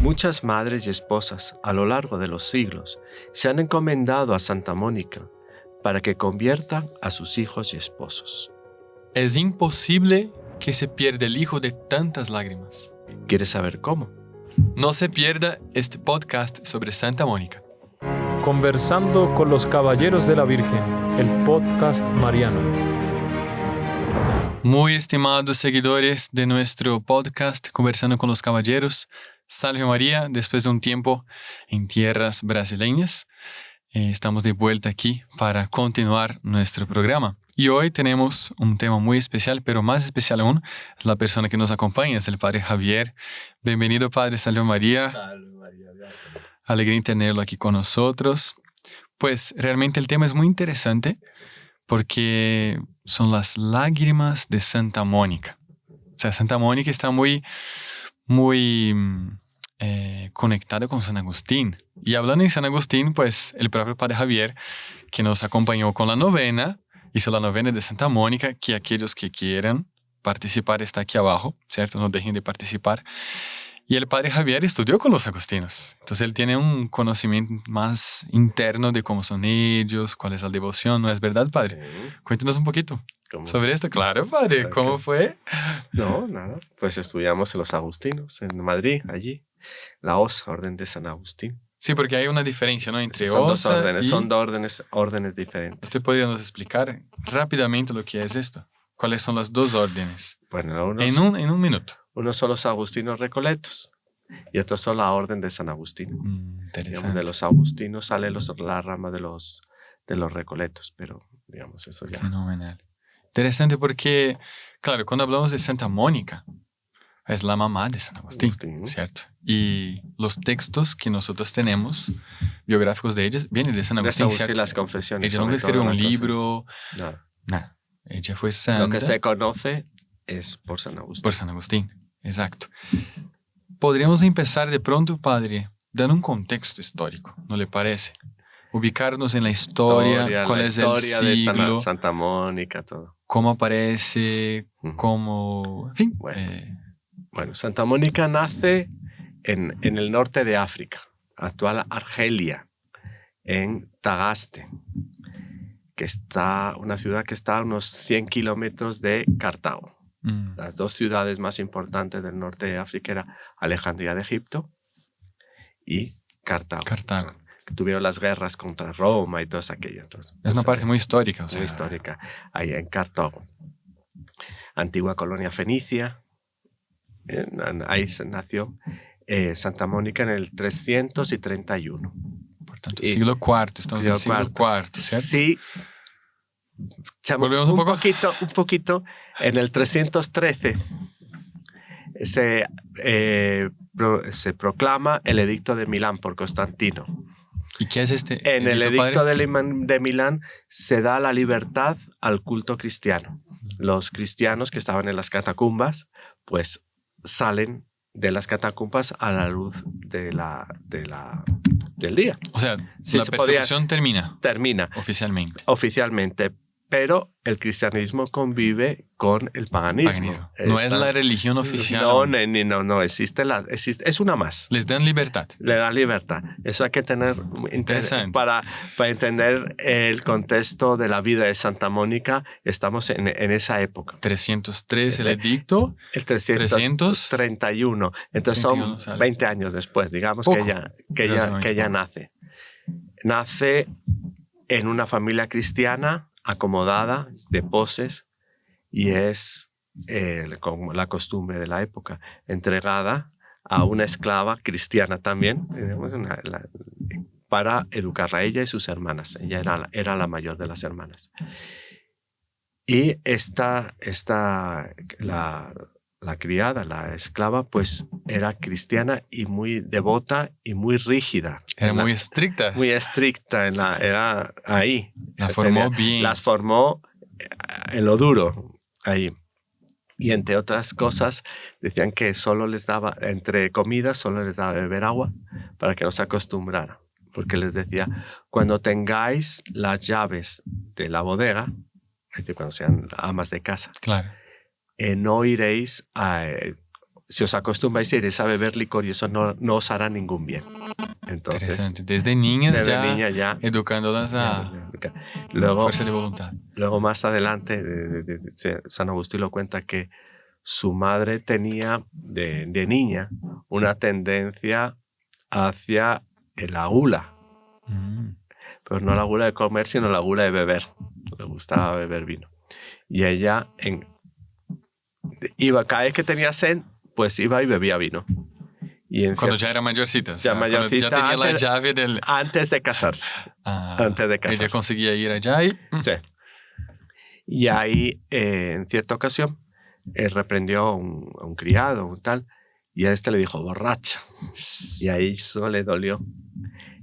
Muchas madres y esposas a lo largo de los siglos se han encomendado a Santa Mónica para que conviertan a sus hijos y esposos. Es imposible que se pierda el hijo de tantas lágrimas. ¿Quieres saber cómo? No se pierda este podcast sobre Santa Mónica. Conversando con los Caballeros de la Virgen, el podcast mariano. Muy estimados seguidores de nuestro podcast Conversando con los Caballeros, Salve María, después de un tiempo en tierras brasileñas, estamos de vuelta aquí para continuar nuestro programa. Y hoy tenemos un tema muy especial, pero más especial aún es la persona que nos acompaña, es el Padre Javier. Bienvenido, Padre. Salve María. Salve María. Alegría en tenerlo aquí con nosotros. Pues realmente el tema es muy interesante porque son las lágrimas de Santa Mónica. O sea, Santa Mónica está muy conectada con San Agustín. Y hablando de San Agustín, pues el propio Padre Javier, que nos acompañó con la novena, hizo la novena de Santa Mónica, que aquellos que quieran participar está aquí abajo, ¿cierto? No dejen de participar. Y el Padre Javier estudió con los agustinos. Entonces él tiene un conocimiento más interno de cómo son ellos, cuál es la devoción. ¿No es verdad, Padre? Sí. Cuéntanos un poquito sobre esto. Claro, Padre. Claro. ¿Cómo fue? No, nada. Pues estudiamos en los agustinos, en Madrid, allí. La OSA, Orden de San Agustín. Sí, porque hay una diferencia, ¿no? Entre son OSA dos órdenes, y... son dos órdenes diferentes. ¿Usted podría nos explicar rápidamente lo que es esto? ¿Cuáles son las dos órdenes? Bueno, en un minuto. Unos son los agustinos recoletos y otros son la orden de San Agustín. Interesante. Digamos, de los agustinos sale la rama de los recoletos, pero digamos eso ya. Fenomenal. Interesante porque, claro, cuando hablamos de Santa Mónica, es la mamá de San Agustín, ¿cierto? Y los textos que nosotros tenemos, biográficos de ellas, vienen de San Agustín, de San Agustín, las confesiones. Ella nunca escribió un libro. Nada. Ella fue santa. Lo que se conoce es por San Agustín. Por San Agustín, exacto. Podríamos empezar de pronto, Padre, dando un contexto histórico, ¿no le parece? Ubicarnos en la historia, cuál es el siglo. De Santa Mónica, todo. Cómo aparece, cómo... En fin. Bueno, Santa Mónica nace en el norte de África, actual Argelia, en Tagaste, que está una ciudad que está a unos 100 kilómetros de Cartago. Las dos ciudades más importantes del norte de África eran Alejandría de Egipto y Cartago. Tuvieron las guerras contra Roma y todas aquellas. Entonces, es una parte muy histórica. Muy histórica. Ahí en Cartago. Antigua colonia fenicia. Ahí nació Santa Mónica en el 331. Por tanto, siglo IV. Estamos en el siglo IV, ¿cierto? Sí. Volvemos un poquito. En el 313 se proclama el edicto de Milán por Constantino. ¿Y qué es este? En el edicto de Milán se da la libertad al culto cristiano. Los cristianos que estaban en las catacumbas, pues salen de las catacumbas a la luz del día. O sea, la persecución termina. Oficialmente. Pero el cristianismo convive con el paganismo. No es la religión oficial. No existe. Es una más. Les dan libertad. Le dan libertad. Eso hay que tener para entender el contexto de la vida de Santa Mónica. Estamos en esa época. 303 el edicto. El 331. Entonces 31, son 20 años después, digamos, que ella nace. Nace en una familia cristiana acomodada, de poses, y es como la costumbre de la época, entregada a una esclava cristiana también, digamos, para educar a ella y sus hermanas. Ella era la mayor de las hermanas. Y la criada, la esclava, pues era cristiana y muy devota y muy rígida. Era muy estricta. Muy estricta. Era ahí. Las formó en lo duro, ahí. Y entre otras cosas, decían que solo les daba, entre comidas, solo les daba beber agua para que no se acostumbrara. Porque les decía, cuando tengáis las llaves de la bodega, es decir, cuando sean amas de casa, claro, no iréis si os acostumbráis iréis a beber licor y eso no os hará ningún bien. Entonces, interesante. Desde niña ya educándolas a fuerza de voluntad. Luego más adelante San Agustín lo cuenta que su madre tenía de niña una tendencia hacia la gula. Pero no la gula de comer, sino la gula de beber. Le gustaba beber vino. Y ella iba, cada vez que tenía sed, pues iba y bebía vino. Cuando ya era mayorcita. Ya mayorcita. Ya tenía la llave del... Antes de casarse. Ella conseguía ir allá y... Sí. Y ahí, en cierta ocasión, él reprendió a un criado, tal, y a este le dijo, borracha. Y ahí eso le dolió.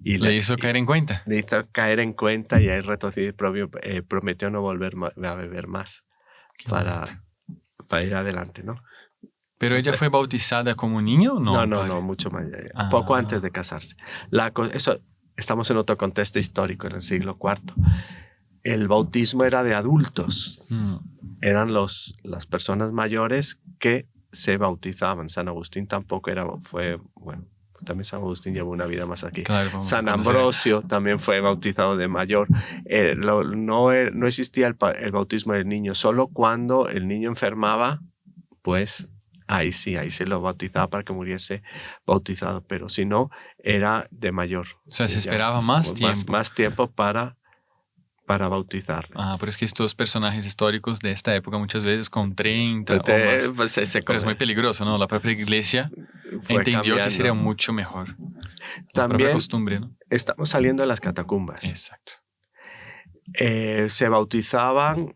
Y le hizo caer en cuenta. Le hizo caer en cuenta y ahí retrocedió y prometió no volver a beber más para ir adelante, ¿no? ¿Pero ella fue bautizada como niña o no? No, mucho más. Poco antes de casarse. Eso, estamos en otro contexto histórico, en el siglo IV. El bautismo era de adultos. Eran las personas mayores que se bautizaban. San Agustín tampoco bueno, también San Agustín llevó una vida más aquí. Claro, San Ambrosio también fue bautizado de mayor. No existía el bautismo del niño. Solo cuando el niño enfermaba, pues ahí se lo bautizaba para que muriese bautizado. Pero si no, era de mayor. O sea, se esperaba más tiempo. Más tiempo para bautizar. Pero es que estos personajes históricos de esta época muchas veces con 30 o más. Pues pero es muy peligroso, ¿no? La propia iglesia entendió que sería mucho mejor. La propia costumbre, ¿no? Estamos saliendo de las catacumbas. Exacto. Se bautizaban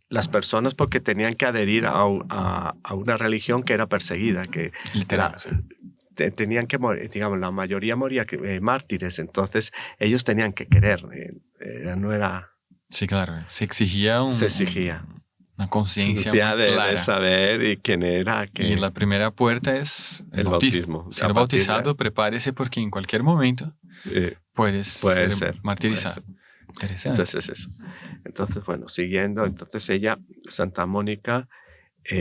las personas porque tenían que adherir a una religión que era perseguida. Literal. Tenían que morir, digamos, la mayoría moría mártires, entonces ellos tenían que querer, no era... Sí, claro, se exigía una conciencia muy clara de saber y quién era. Y la primera puerta es el bautismo. Ser bautizado, prepárese porque en cualquier momento puedes ser martirizado. Interesante. Entonces eso. Entonces, bueno, siguiendo, entonces ella, Santa Mónica,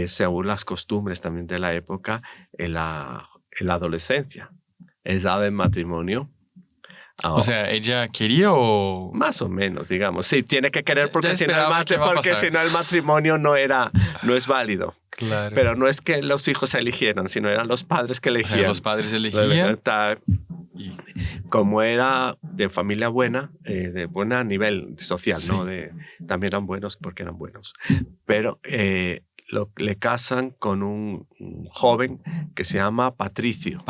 según las costumbres también de la época, en la adolescencia, es dada en matrimonio. O sea, ¿ella quería o...? Más o menos, digamos. Sí, tiene que querer porque si no el matrimonio no es válido. Claro. Pero no es que los hijos se eligieran, sino eran los padres que elegían. O sea, los padres elegían. Como era de familia buena, de buen nivel social, sí. ¿No? También eran buenos porque eran buenos. Pero le casan con un joven que se llama Patricio.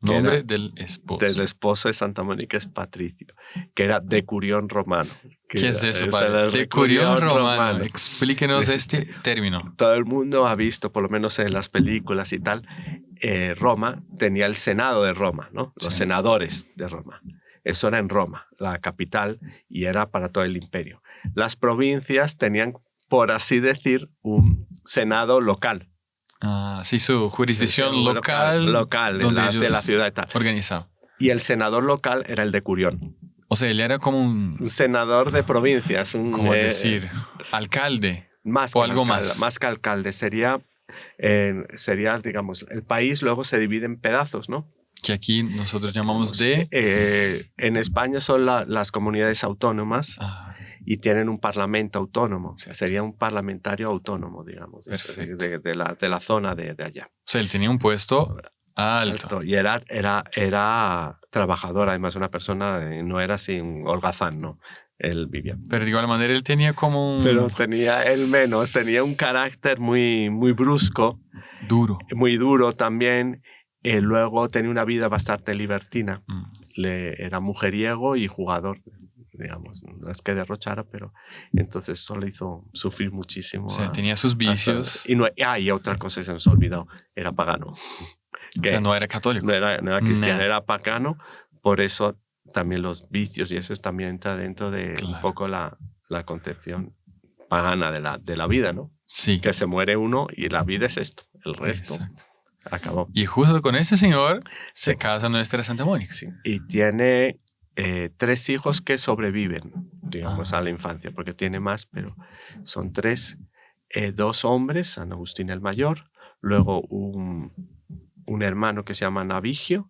Nombre del esposo. Del esposo de Santa Mónica es Patricio, que era decurión romano. ¿Qué es eso, padre? Decurión romano. Explíquenos este término. Todo el mundo ha visto, por lo menos en las películas y tal, Roma tenía el Senado de Roma, ¿no? Los senadores de Roma. Eso era en Roma, la capital, y era para todo el imperio. Las provincias tenían, por así decir, un senado local. Sí, su jurisdicción local de la ciudad y tal. Organizado. Y el senador local era el decurión. O sea, él era como un senador de provincias. ¿Cómo decir? Alcalde. Algo más. Más que alcalde. Sería, digamos, el país luego se divide en pedazos, ¿no? Que aquí nosotros llamamos en España son las comunidades autónomas. Y tienen un parlamento autónomo. O sea, sería un parlamentario autónomo, digamos, de la zona de allá. O sea, él tenía un puesto alto. Y era trabajador, además una persona, no era así un holgazán, ¿no? Él vivía. Pero de igual manera él tenía como un... Pero tenía un carácter muy, muy brusco. Duro. Muy duro también. Luego tenía una vida bastante libertina. Era mujeriego y jugador. Digamos, no es que derrochara, pero entonces eso le hizo sufrir muchísimo. O sea, tenía sus vicios. Y otra cosa se nos ha olvidado, era pagano. O sea, no era católico. No era cristiano, era pagano. Por eso también los vicios y eso también entra dentro de un poco la concepción pagana de la vida, ¿no? Sí. Que se muere uno y la vida es esto, el resto. Exacto. Acabó. Y justo con este señor se casa nuestra Santa Mónica. Sí. Y tiene 3 hijos que sobreviven, digamos, a la infancia, porque tiene más, pero son 3, 2 hombres, San Agustín el mayor, luego un hermano que se llama Navigio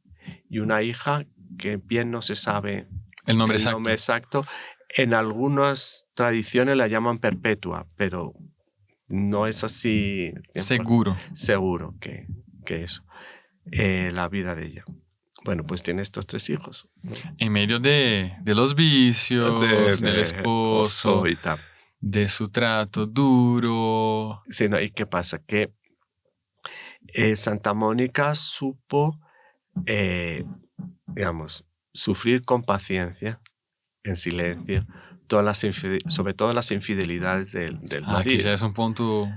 y una hija que bien no se sabe el nombre exacto. En algunas tradiciones la llaman Perpetua, pero no es así seguro que eso, la vida de ella. Bueno, pues tiene estos 3 hijos, ¿no? En medio de los vicios, del esposo, y tal. De su trato duro. Sí, ¿no? ¿Y qué pasa? Que Santa Mónica supo, sufrir con paciencia, en silencio, sobre todo las infidelidades del marido. Aquí ya es un punto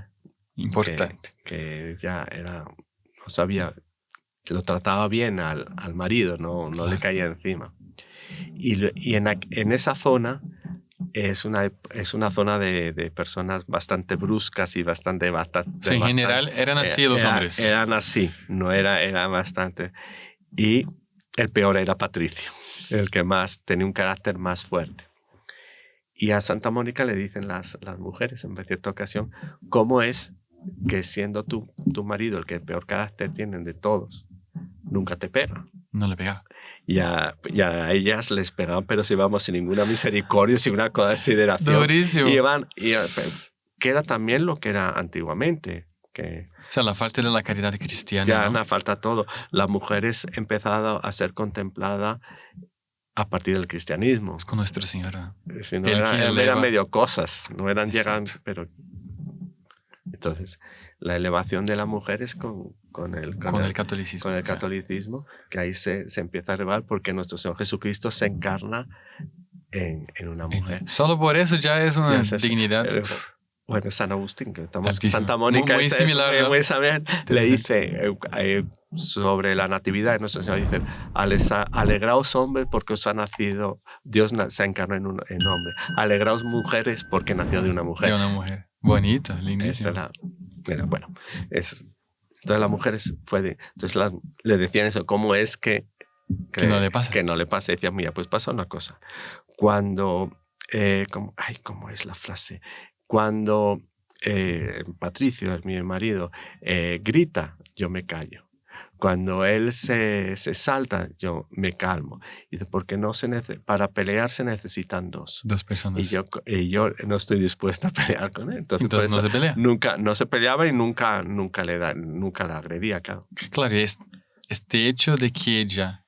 importante. Que ella no sabía, lo trataba bien al marido, no le caía encima. Y en esa zona es una zona de personas bastante bruscas y bastante sí, en general eran así los hombres. Eran así, era bastante. Y el peor era Patricio, el que más tenía un carácter más fuerte. Y a Santa Mónica le dicen las mujeres en cierta ocasión, ¿cómo es que siendo tu marido el que peor carácter tienen de todos, nunca te pega? No le pegaba. Y a ellas les pegaban, pero si vamos sin ninguna misericordia, sin una consideración. Durísimo. Que era también lo que era antiguamente. O sea, la falta de la caridad cristiana. Ya, ¿no? falta todo. La mujer es empezado a ser contemplada a partir del cristianismo. Es con Nuestro Señor. Si no eran medio cosas, no eran llegando, pero... Entonces, la elevación de la mujer es con el catolicismo. Con el catolicismo, que ahí se empieza a elevar porque nuestro Señor Jesucristo se encarna en una mujer. Solo por eso ya es una dignidad. Bueno, San Agustín, que estamos altísimo. Santa Mónica muy similar, ¿no? muy similar, le dice sobre la natividad de nuestro Señor, dice, alegraos hombres porque os ha nacido, Dios se encarnó en hombre. Alegraos mujeres porque nació de una mujer. De una mujer. Bonito, lindísimo. Bueno, entonces las mujeres entonces le decían eso, ¿cómo es que no le pasa? Que no le pasa. Decían, mira, pues pasa una cosa. Cuando, ¿cómo es la frase? Cuando Patricio, mi marido, grita, yo me callo. Cuando él se salta, yo me calmo. Y porque para pelear se necesitan 2. 2 personas. Y yo no estoy dispuesta a pelear con él. Entonces no se pelea. No se peleaba y nunca la agredía, claro. Claro, y este hecho de que ella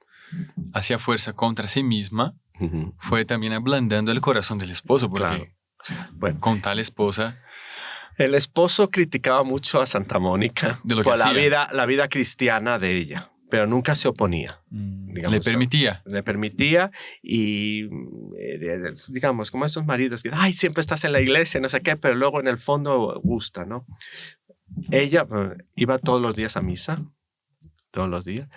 hacía fuerza contra sí misma fue también ablandando el corazón del esposo, porque con tal esposa... El esposo criticaba mucho a Santa Mónica por la vida cristiana de ella, pero nunca se oponía. Le permitía. Le permitía y, digamos, como esos maridos que, siempre estás en la iglesia, no sé qué, pero luego en el fondo gusta, ¿no? Ella iba todos los días a misa, todos los días,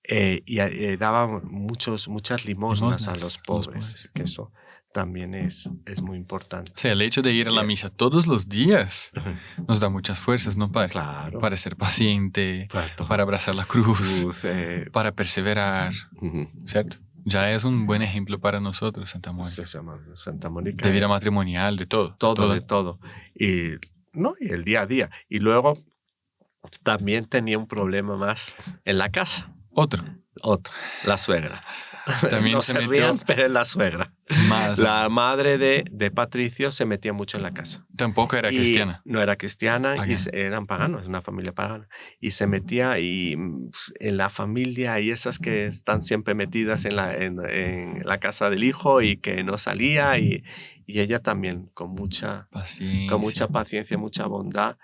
y daba muchas limosnas a los pobres, que eso también es muy importante. O sea, el hecho de ir a la misa todos los días nos da muchas fuerzas, ¿no, padre? Claro. Para ser paciente, para abrazar la cruz, para perseverar, ¿cierto? Ya es un buen ejemplo para nosotros, Santa Mónica. Santa Mónica. De vida matrimonial, de todo. De todo. Y el día a día. Y luego también tenía un problema más en la casa. Otro, la suegra. También no se se metió. rían, pero es la suegra. La madre de Patricio se metía mucho en la casa. Tampoco era cristiana. No era cristiana, y eran paganos, una familia pagana. Y se metía en la familia y esas que están siempre metidas en la casa del hijo y que no salía. Y ella también con mucha paciencia, mucha bondad.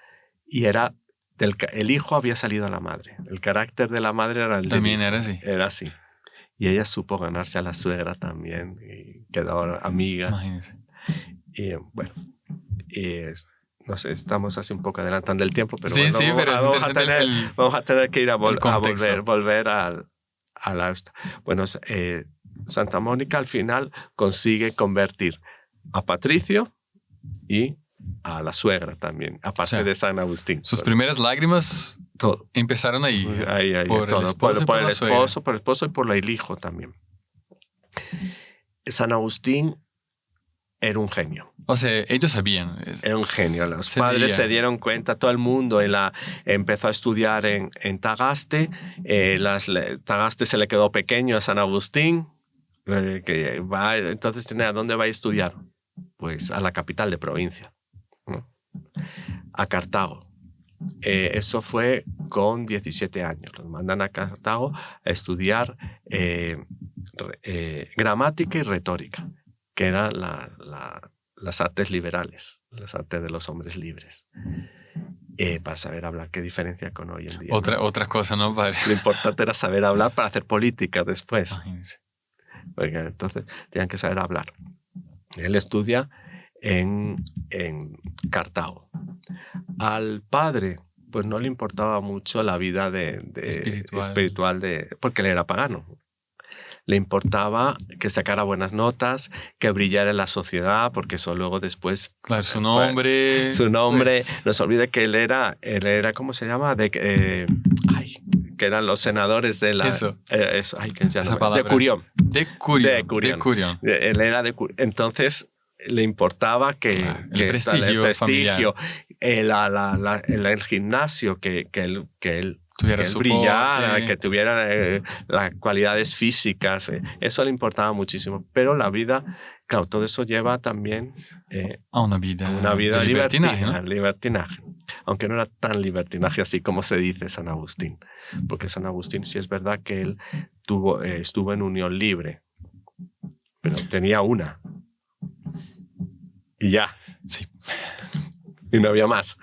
Y el hijo había salido a la madre. El carácter de la madre era también era así. Era así. Y ella supo ganarse a la suegra también y quedó amiga. Imagínense. Y bueno, no sé, estamos así un poco adelantando el tiempo, pero vamos a tener que ir a volver a la... Bueno, Santa Mónica al final consigue convertir a Patricio y a la suegra también, aparte de San Agustín. Sus primeras lágrimas empezaron ahí. Por el esposo y por el hijo también. San Agustín era un genio. O sea, ellos sabían. Era un genio. Los padres se dieron cuenta, todo el mundo empezó a estudiar en Tagaste. Tagaste se le quedó pequeño a San Agustín. Entonces, ¿a dónde va a estudiar? Pues a la capital de provincia, ¿no? A Cartago. Eso fue con 17 años. Los mandan a Cartago a estudiar gramática y retórica, que eran las artes liberales, las artes de los hombres libres, para saber hablar. Qué diferencia con hoy en día. Otra cosa, ¿no, padre? Lo importante era saber hablar para hacer política después. Imagínense. Porque entonces tenían que saber hablar. Él estudia en Cartago. Al padre, pues no le importaba mucho la vida espiritual porque él era pagano. Le importaba que sacara buenas notas, que brillara en la sociedad, porque eso luego después... Claro, su nombre... Pues, no se olvide que él era ¿cómo se llama? Que eran los senadores de la... Eso. De Curión. De Curión. Él era de Curión. Entonces le importaba que el prestigio el gimnasio, que él brillara, que tuviera las cualidades físicas. Eso le importaba muchísimo. Pero la vida, claro, todo eso lleva también a una vida de libertinaje, ¿no? Libertinaje. Aunque no era tan libertinaje así como se dice San Agustín. Porque San Agustín sí es verdad que él estuvo en unión libre. Pero tenía una. Y ya. Sí. Y no había más.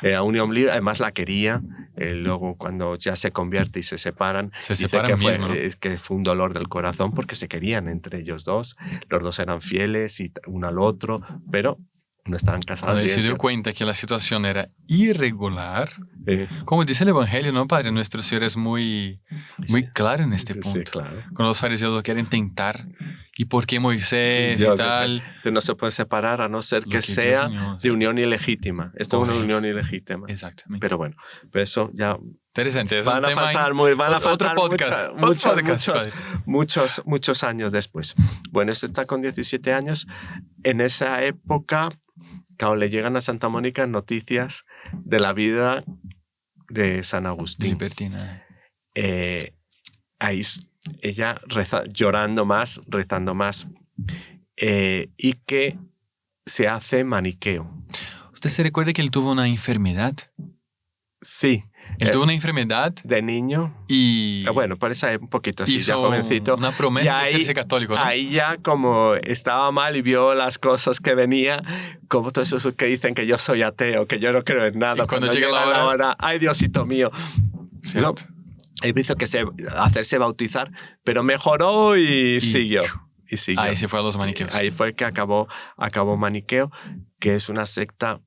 Era unión libre, además la quería. Luego cuando ya se convierte y se separan, que fue un dolor del corazón porque se querían entre ellos dos. Los dos eran fieles y uno al otro, pero no estaban casados. Cuando se dio cuenta que la situación era irregular, como dice el Evangelio, ¿no, Padre? Nuestro Señor es muy claro en este punto. Sí, claro. Cuando los fariseos lo quieren tentar, ¿y por qué Moisés y tal? No se puede separar a no ser que sea de unión ilegítima. Esto es una unión ilegítima. Exactamente. Pero bueno, eso ya... Interesante. Van a faltar otro podcast. Muchos años después. Bueno, esto está con 17 años. En esa época, claro, le llegan a Santa Mónica noticias de la vida de San Agustín. Libertina. Ahí ella llorando más, rezando más, y que se hace maniqueo. ¿Usted se recuerda que él tuvo una enfermedad? Sí. Él tuvo una enfermedad de niño y bueno, parece un poquito así, ya jovencito. Una promesa de serse católico, ¿no? Ahí ya como estaba mal y vio las cosas que venía, como todos esos que dicen que yo soy ateo, que yo no creo en nada. Y cuando llega la hora, ay Diosito mío. No, él hizo que hacerse bautizar, pero mejoró y siguió. Ahí se fue a los maniqueos. Ahí fue que acabó Maniqueo, que es una secta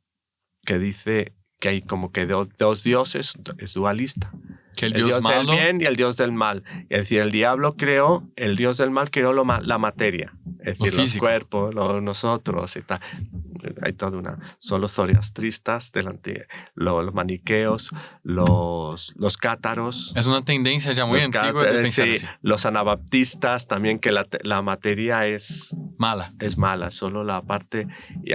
que dice que hay como que dos dioses, es dualista. Que el dios malo del bien y el dios del mal. Es decir, el dios del mal creó la materia. Es decir, los cuerpos, nosotros y tal. Hay toda una... Son los zoroastristas los maniqueos, los cátaros. Es una tendencia ya muy antigua de pensar así. Los anabaptistas también, que la materia es mala. Es mala, solo la parte... Y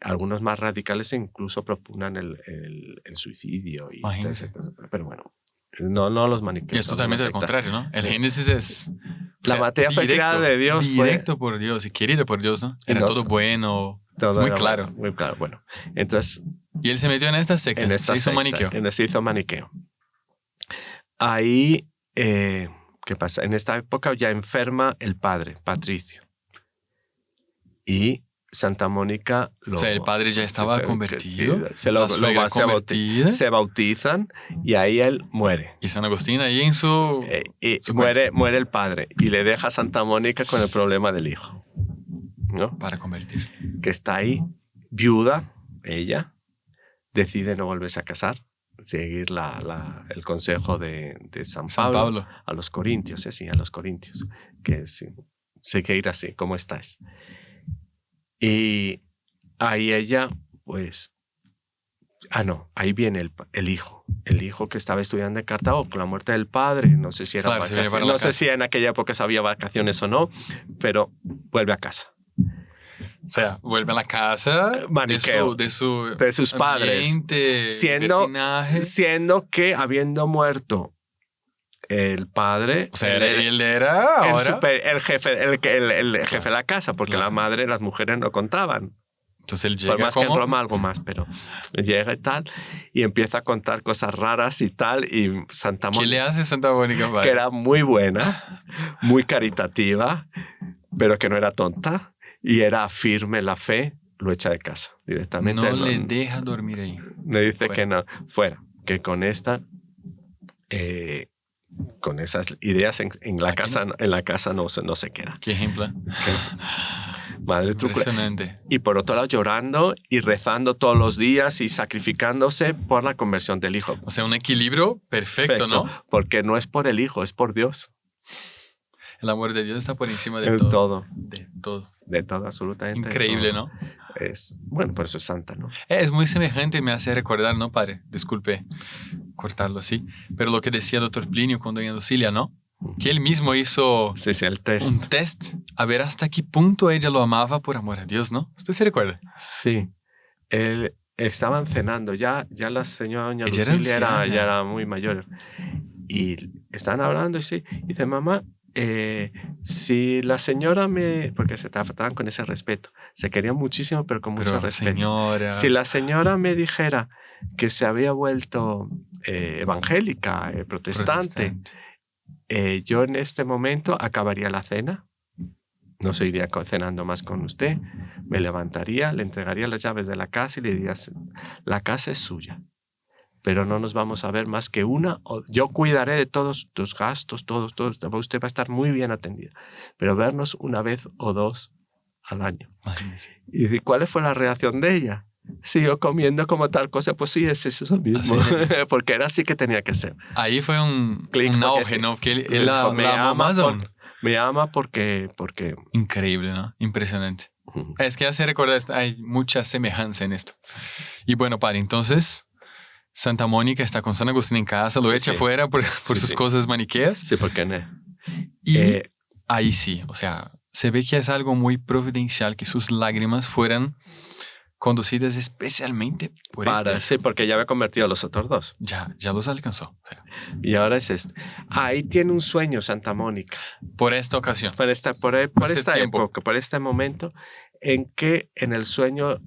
algunos más radicales incluso propugnan el suicidio. Pero bueno, no los maniqueos. Y es totalmente lo contrario, ¿no? El Génesis es... La materia fue creada de Dios. Directo por Dios y querido por Dios, ¿no? Era todo bueno, muy claro. Muy claro, bueno. Entonces... Y él se metió en esta secta, se hizo maniqueo. Se hizo maniqueo. Ahí, ¿qué pasa? En esta época ya enferma el padre, Patricio. Y Santa Mónica... O sea, el padre ya estaba convertido. Se bautizan y ahí él muere. Y San Agustín ahí en su muere el padre y le deja a Santa Mónica con el problema del hijo, ¿no? Para convertir. Que está ahí, viuda, ella, decide no volverse a casar, seguir el consejo de San Pablo a los corintios, a los corintios, que seguir así, como estáis. Y ahí ella, pues... ahí viene el hijo. El hijo que estaba estudiando en Cartago con la muerte del padre. No sé si era vacaciones. No sé si en aquella época había vacaciones o no, pero vuelve a casa. O sea, vuelve a la casa maniqueo, de sus padres, siendo que habiendo muerto el padre, o sea, él era ahora el jefe de la casa, porque la madre, las mujeres no contaban. Entonces él llega, por más que en Roma algo más, pero llega y tal, y empieza a contar cosas raras y tal, y Santa Mónica, ¿qué le hace Santa Mónica? Que era muy buena, muy caritativa, pero que no era tonta, y era firme en la fe, lo echa de casa directamente. No le deja dormir ahí. Le dice que no, fuera, que con con esas ideas en la casa no se queda. ¿Qué ejemplo? Madre impresionante. Y por otro lado llorando y rezando todos los días y sacrificándose por la conversión del hijo. O sea, un equilibrio perfecto, ¿no? Porque no es por el hijo, es por Dios. El amor de Dios está por encima de todo. De todo. De todo, absolutamente. Increíble, ¿no? Bueno, por eso es santa, ¿no? Es muy semejante y me hace recordar, ¿no, padre? Disculpe cortarlo así. Pero lo que decía el doctor Plinio con doña Lucilia, ¿no? Que él mismo hizo el test. Un test a ver hasta qué punto ella lo amaba por amor a Dios, ¿no? ¿Usted se recuerda? Sí. Estaban cenando. Ya la señora doña Lucilia ya era muy mayor. Y estaban hablando y dice, mamá, si la señora porque se trataban con ese respeto, se querían muchísimo pero con mucho respeto. Señora... Si la señora me dijera que se había vuelto evangélica, protestante, yo en este momento acabaría la cena, no seguiría cenando más con usted, me levantaría, le entregaría las llaves de la casa y le diría, la casa es suya, pero no nos vamos a ver más que una. Yo cuidaré de todos tus gastos, todos. Usted va a estar muy bien atendida. Pero vernos una vez o dos al año. ¿Y cuál fue la reacción de ella? Siguió comiendo como tal cosa. Pues sí, es eso mismo. Porque era así que tenía que ser. Ahí fue un auge, ¿no? Que él la amó más aún. Me ama porque... Increíble, ¿no? Impresionante. Es que hace recordar, hay mucha semejanza en esto. Y bueno, padre, entonces... Santa Mónica está con San Agustín en casa, lo echa fuera por sus cosas maniqueas. Sí, ¿por qué no? Y ahí sí, o sea, se ve que es algo muy providencial que sus lágrimas fueran conducidas especialmente por Sí, porque ya había convertido a los otros dos. Ya los alcanzó. O sea. Y ahora es esto. Ahí tiene un sueño Santa Mónica. Por esta ocasión. Por esta época, por este momento en que en el sueño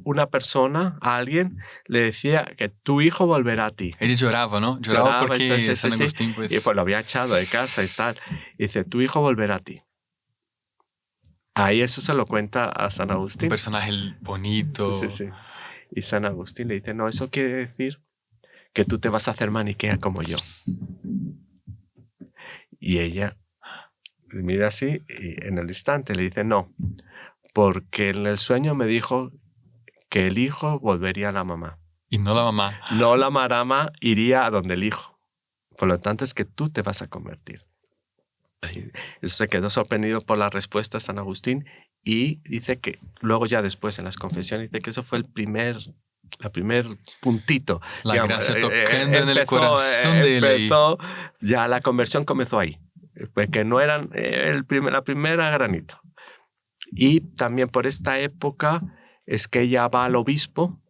una persona, alguien, le decía que tu hijo volverá a ti. Él lloraba, ¿no? Lloraba porque entonces, San Agustín, pues... Y pues lo había echado de casa y tal. Y dice, tu hijo volverá a ti. Ahí eso se lo cuenta a San Agustín. Un personaje bonito. Sí. Y San Agustín le dice, no, eso quiere decir que tú te vas a hacer maniquea como yo. Y ella mira así y en el instante le dice, no, porque en el sueño me dijo que el hijo volvería a la mamá. Y no la mamá. No la mamá iría a donde el hijo. Por lo tanto es que tú te vas a convertir. Eso se quedó sorprendido por la respuesta de San Agustín y dice que luego ya después en las confesiones dice que eso fue el primer puntito. La gracia tocando en el corazón de él. Ya la conversión comenzó ahí. Porque no eran la primera granito. Y también por esta época es que ella va al obispo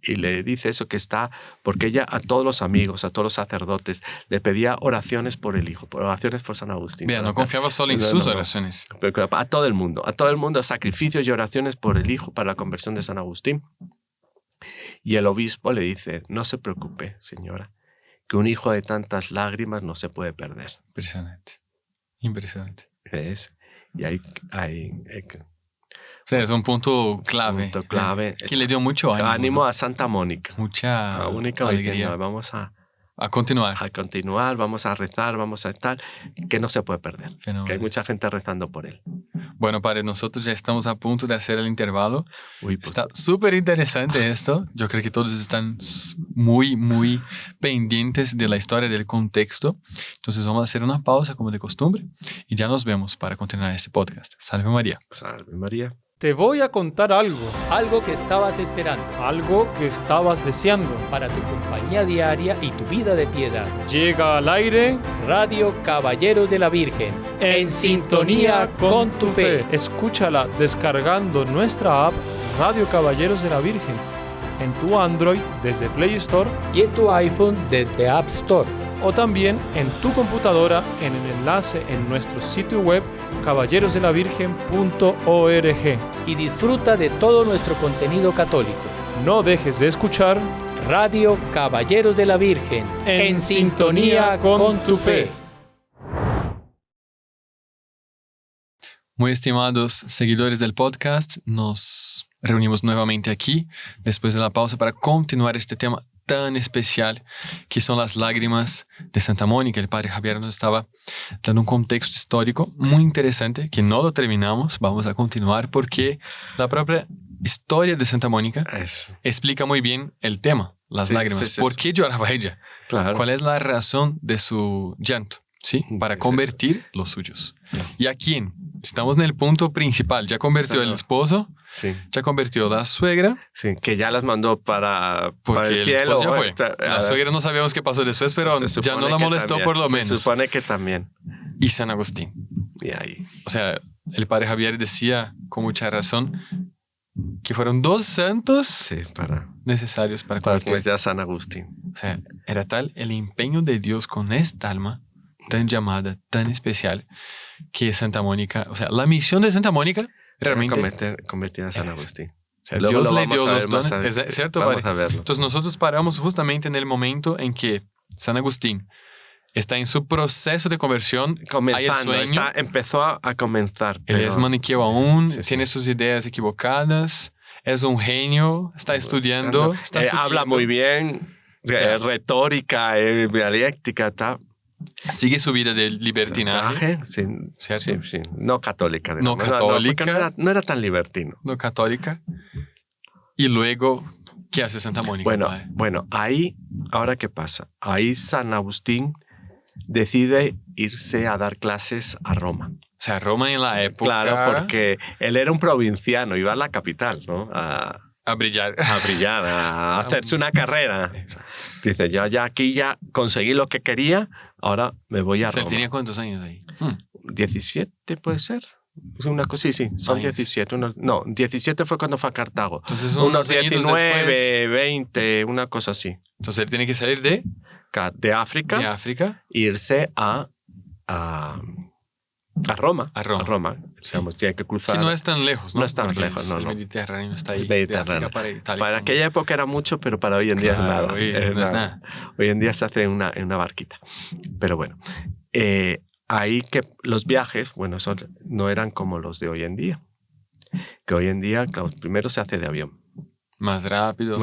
y le dice eso que está, porque ella a todos los amigos, a todos los sacerdotes, le pedía oraciones por el hijo, oraciones por San Agustín. Bien, no confiaba solo en sus oraciones. Pero a todo el mundo, sacrificios y oraciones por el hijo para la conversión de San Agustín. Y el obispo le dice, no se preocupe, señora, que un hijo de tantas lágrimas no se puede perder. Impresionante. ¿Ves? Y hay o sea, es un punto clave. Que le dio mucho ánimo. A Santa Mónica. Mucha alegría. Diciendo, vamos a continuar. Vamos a rezar, vamos a tal, que no se puede perder. Fenómeno. Que hay mucha gente rezando por él. Bueno, padre, nosotros ya estamos a punto de hacer el intervalo. Está súper interesante esto. Yo creo que todos están muy, muy pendientes de la historia, del contexto. Entonces vamos a hacer una pausa como de costumbre y ya nos vemos para continuar este podcast. Salve María. Salve María. Te voy a contar algo, algo que estabas esperando, algo que estabas deseando. para tu compañía diaria y tu vida de piedad. Llega al aire Radio Caballeros de la Virgen, en sintonía con tu fe. Escúchala descargando nuestra app Radio Caballeros de la Virgen en tu Android desde Play Store Y en tu iPhone desde App Store. o también en tu computadora en el enlace en nuestro sitio web caballerosdelavirgen.org. Y disfruta de todo nuestro contenido católico. No dejes de escuchar Radio Caballeros de la Virgen, En sintonía con tu fe. Muy estimados seguidores del podcast, nos reunimos nuevamente aquí después de la pausa para continuar este tema tan especial que son las lágrimas de Santa Mónica. El padre Javier nos estaba dando un contexto histórico muy interesante que no lo terminamos, vamos a continuar porque la propia historia de Santa Mónica explica muy bien el tema, las lágrimas. ¿Por qué lloraba ella? Claro. ¿Cuál es la razón de su llanto? ¿Sí? Para convertir los suyos. ¿Y a quién? Estamos en el punto principal. Ya convirtió el esposo, ya convirtió la suegra. Sí, que ya las mandó para Porque el el cielo. esposo ya fue. La suegra no sabíamos qué pasó después, pero ya no la molestó también, por lo menos. Se supone que también. Y San Agustín. Y ahí. O sea, el padre Javier decía con mucha razón que fueron 2 santos necesarios para convertir a San Agustín. O sea, era tal el empeño de Dios con esta alma tan llamada, tan especial, que Santa Mónica, o sea, la misión de Santa Mónica realmente convertir a San Agustín. O sea, Dios le dio los dones, ¿cierto? Vamos a verlo. Entonces nosotros paramos justamente en el momento en que San Agustín está en su proceso de conversión. Hay el sueño. Empezó a comenzar. Él es maniqueo aún, tiene sus ideas equivocadas, es un genio, está estudiando. Habla muy bien, retórica, dialéctica, tal. Sigue su vida de libertinaje. ¿Cierto? Sí. No católica. No católica. No era tan libertino. No católica. Y luego, ¿qué hace Santa Mónica? Bueno, ahí, ahora qué pasa. Ahí San Agustín decide irse a dar clases a Roma. O sea, Roma en la época... Claro, porque él era un provinciano, iba a la capital, ¿no? A brillar. A hacerse una carrera. Dice, yo ya aquí ya conseguí lo que quería, ahora me voy a Roma. ¿Él tenía cuántos años ahí? 17 puede ser. Una cosa, sí, son 17. 17 fue cuando fue a Cartago. Entonces unos 19, 20, una cosa así. Entonces él tiene que salir de África. De África. Irse a Roma. A Roma. Tiene que cruzar. Que no es tan lejos, ¿no? No es tan lejos, no. El Mediterráneo está ahí. El Mediterráneo. Para aquella época era mucho, pero para hoy en día es nada. No es nada. Hoy en día se hace en una barquita. Pero bueno, ahí que los viajes, bueno, no eran como los de hoy en día. Que hoy en día, claro, primero se hace de avión. Más rápido.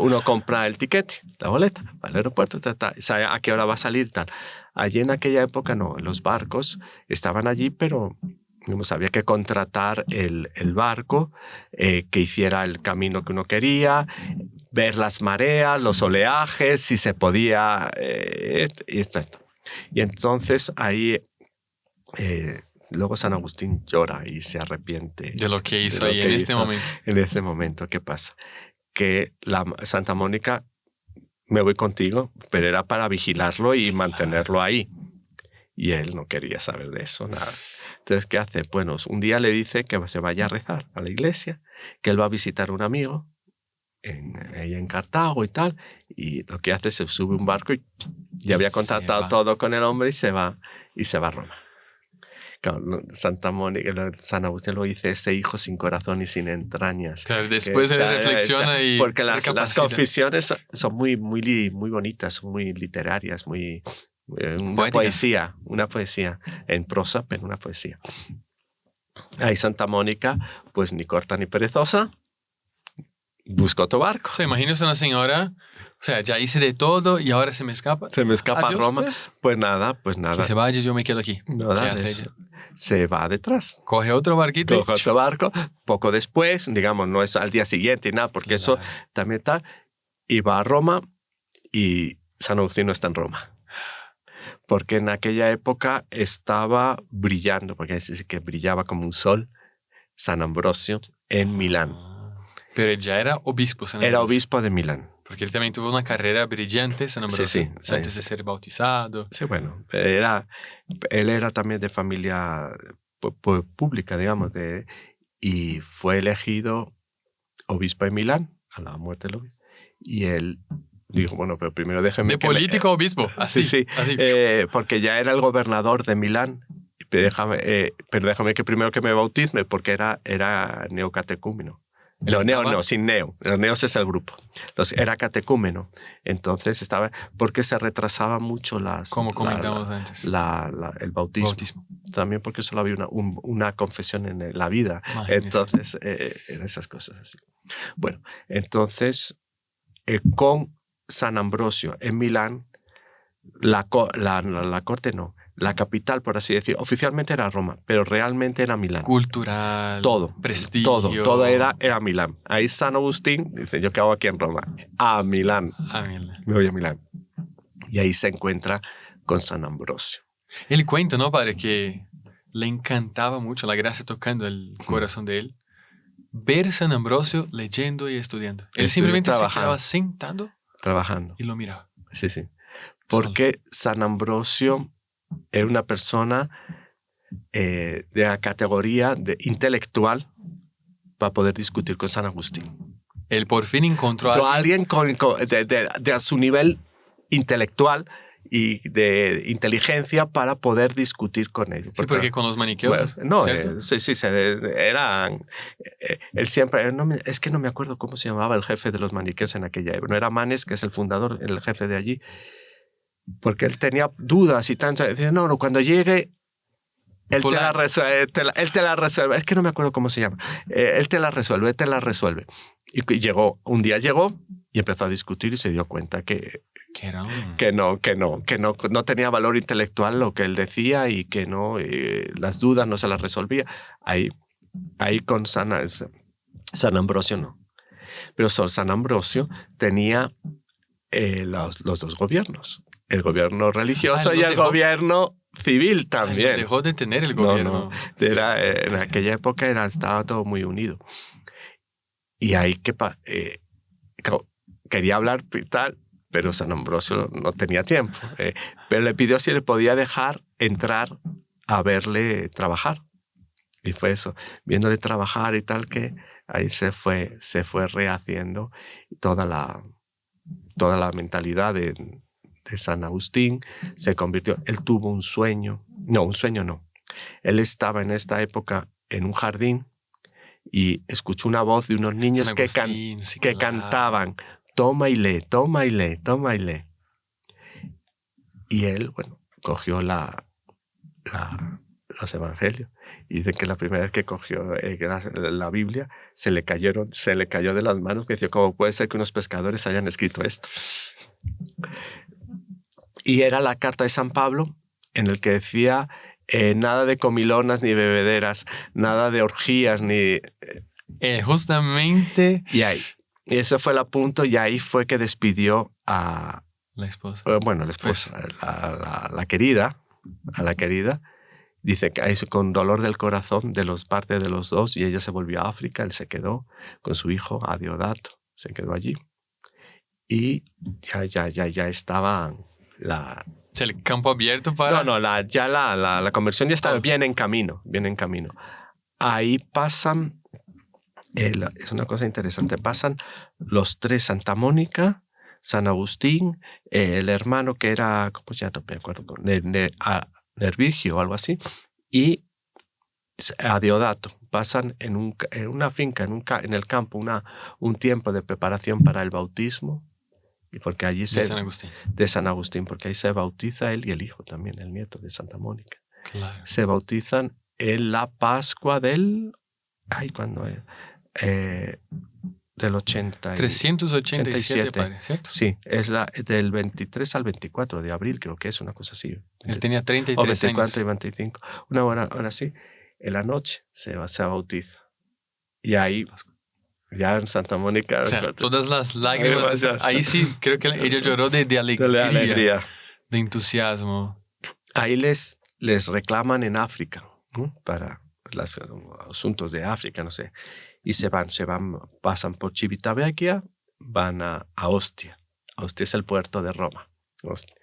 Uno compra el tiquete, la boleta, va al aeropuerto, sabe a qué hora va a salir, tal. Allí en aquella época no, los barcos estaban allí, pero había que contratar el barco que hiciera el camino que uno quería, ver las mareas, los oleajes, si se podía, y entonces ahí luego San Agustín llora y se arrepiente de lo que hizo ahí en este momento. En este momento, ¿qué pasa? Que la Santa Mónica, me voy contigo, pero era para vigilarlo y mantenerlo ahí. Y él no quería saber de eso, nada. Entonces, ¿qué hace? Bueno, un día le dice que se vaya a rezar a la iglesia, que él va a visitar a un amigo ahí en Cartago y tal, y lo que hace es se sube un barco y ya había contratado todo con el hombre y se va a Roma. Claro, Santa Mónica, San Agustín lo dice, ese hijo sin corazón y sin entrañas. Claro, después él reflexiona y... Porque las confesiones son muy bonitas, son muy literarias, una poesía en prosa, pero una poesía. Ahí Santa Mónica, pues ni corta ni perezosa, busca otro barco. O sea, imagínese una señora, o sea, ya hice de todo y ahora se me escapa. Adiós, a Roma. Pues nada. Que se vaya, yo me quedo aquí. Nada, ¿qué hace ella? Se va detrás. Coge otro barquito. Coge otro barco. Poco después, digamos, no es al día siguiente y nada, porque eso también está. Y va a Roma y San Agustín no está en Roma. Porque en aquella época estaba brillando, porque dice que brillaba como un sol San Ambrosio en Milán. Pero él ya era obispo, San Ambrosio. Era obispo de Milán. Porque él también tuvo una carrera brillante, San Ambrosio, antes de ser bautizado. Sí, bueno, él era también de familia pública, digamos, y fue elegido obispo de Milán a la muerte del obispo. Y él dijo, bueno, pero primero déjeme... De político a obispo, así. Sí, así. Porque ya era el gobernador de Milán. Pero déjame que primero que me bautisme, porque era neocatecúmeno. Sin neo. Los neos es el grupo. Era catecúmeno. Entonces estaba... Porque se retrasaba mucho como comentamos antes. El bautismo. También porque solo había una confesión en la vida. Imagínese. Entonces, eran esas cosas así. Bueno, entonces, con San Ambrosio en Milán, la corte no. La capital, por así decir, oficialmente era Roma, pero realmente era Milán. Cultural, todo, prestigio. Todo era Milán. Ahí San Agustín dice, ¿yo qué hago aquí en Roma? A Milán. Me voy a Milán. Y ahí se encuentra con San Ambrosio. Él cuenta, ¿no, padre? Que le encantaba mucho la gracia tocando el corazón de él. Ver San Ambrosio leyendo y estudiando. Él simplemente se quedaba sentado. Trabajando. Y lo miraba. Sí. Porque San Ambrosio era una persona de la categoría de intelectual para poder discutir con San Agustín. Él por fin encontró a alguien de a su nivel intelectual y de inteligencia para poder discutir con ellos. Sí, porque con los maniqueos. Eran... él siempre... es que no me acuerdo cómo se llamaba el jefe de los maniqueos en aquella época. No era Manes, que es el fundador, el jefe de allí. Porque él tenía dudas y tanto. Decía, no, cuando llegue, él te la resuelve. Él te la resuelve. Es que no me acuerdo cómo se llama. Él te la resuelve. Y un día llegó y empezó a discutir y se dio cuenta que no tenía valor intelectual lo que él decía y que no, las dudas no se las resolvía. Ahí con San Ambrosio no. Pero San Ambrosio tenía los dos gobiernos. El gobierno religioso y el gobierno civil también. Dejó de tener el gobierno. Sí. En aquella época estaba todo muy unido. Y ahí quería hablar y tal, pero San Ambrosio no tenía tiempo. Pero le pidió si le podía dejar entrar a verle trabajar. Y fue eso, viéndole trabajar y tal, que ahí se fue rehaciendo toda la mentalidad de San Agustín. Se convirtió, él tuvo un sueño no. Él estaba en esta época en un jardín y escuchó una voz de unos niños que cantaban, toma y lee, toma y lee, toma y lee. Y él, cogió los evangelios y dice que la primera vez que cogió la Biblia se le cayó de las manos, que decía, ¿cómo puede ser que unos pescadores hayan escrito esto? Y era la carta de San Pablo en el que decía nada de comilonas ni bebederas, nada de orgías ni... justamente... Y ese fue el punto, y ahí fue que despidió a... La esposa. La esposa, a la querida. Dice que con dolor del corazón de parte de los dos, y ella se volvió a África, él se quedó con su hijo Adiodato, se quedó allí. Y ya estaba el campo abierto para... la conversión ya estaba bien en camino. Ahí pasan, es una cosa interesante, pasan los tres, Santa Mónica, San Agustín, el hermano que era, ¿cómo ya no me acuerdo? Nervigio o algo así, y Adiodato. Pasan en una finca, en el campo, un tiempo de preparación para el bautismo, y porque allí de San Agustín, porque ahí se bautiza él y el hijo también, el nieto de Santa Mónica. Claro. Se bautizan en la Pascua del... ¿cuándo es? Del 387, padre, ¿cierto? Sí, es del 23 al 24 de abril, creo que es una cosa así. Él tenía 33 24 años. y 25. Una hora así, en la noche se bautiza. Y ahí, ya en Santa Mónica... O sea, todas las lágrimas. Ahí sí, creo que ella lloró de alegría, de entusiasmo. Ahí les reclaman en África, ¿no? los asuntos de África, no sé. Y pasan por Civitavecchia, van a Ostia. Ostia es el puerto de Roma. Ostia.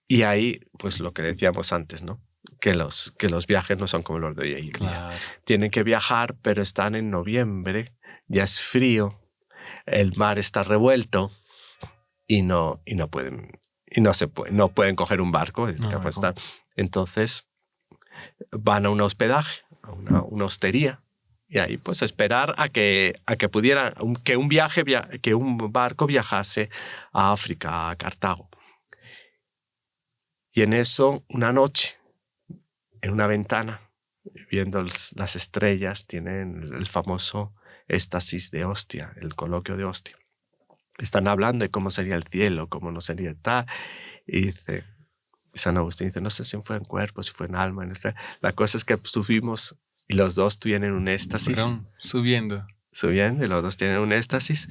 Y ahí, pues lo que decíamos antes, ¿no? Que los viajes no son como los de hoy en día. Claro. Tienen que viajar, pero están en noviembre, ya es frío, el mar está revuelto y no pueden coger un barco. Entonces van a un hospedaje, a una hostería, y ahí pues esperar a que un barco viajase a África, a Cartago. Y en eso, una noche, en una ventana, viendo las estrellas, tienen el famoso éxtasis de Ostia, el coloquio de Ostia. Están hablando de cómo sería el cielo, cómo no sería tal. Y dice, San Agustín dice, no sé si fue en cuerpo, si fue en alma. No sé. La cosa es que subimos y los dos tienen un éxtasis. Fueron subiendo, y los dos tienen un éxtasis.